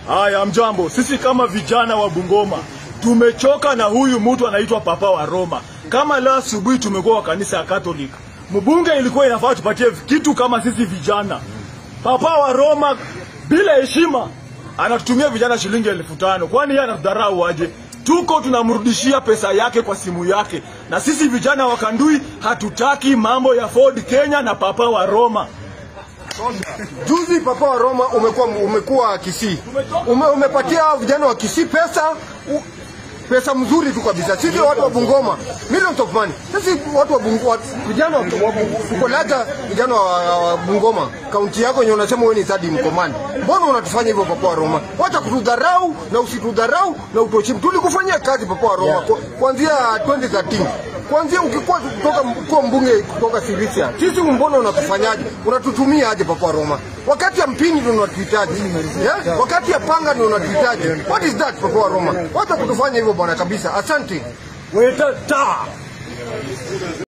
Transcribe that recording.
Haya, mjambo. Sisi kama vijana wa Bungoma tumechoka na huyu mtu anaitwa Papa wa Roma. Kama leo asubuhi tumekuwa wa kanisa ya Catholic, mbunge ilikuwa inafaa tupatie kitu kama sisi vijana. Papa wa Roma bila heshima anatutumia vijana shilingi 5,000. Kwani yeye anatudharau aje? Tuko tunamrudishia pesa yake kwa simu yake. Na sisi vijana wa Kandui hatutaki mambo ya Ford Kenya na Papa wa Roma. Juzi Papa wa Roma umekuwa Kisii. Umepatia vijana wa Kisii pesa mzuri tu kabisa. Sisi watu wa Bungoma, millions of money. Sisi watu wa Bungoma, vijana wa Bungoma, vijana wa Bungoma, kaunti yako yenye unasema wewe ni third in command. Mbona unatufanya hivyo Papa wa Roma? Wacha kutudharau na usitudharau na utoheshimu. Tulikufanyia kazi Papa wa Roma kuanzia 2013. Kwanza ukikuwa kutoka mbunge kutoka Sirisia, sisi mbona unatufanyaje? Unatutumia aje Papa wa Roma? Wakati ya mpini ndio unatuhitaji. Yeah? Wakati ya panga ndio unatuhitaji. What is that Papa wa Roma? Wacha kutufanya hivyo bwana kabisa. Asante. Weta ta.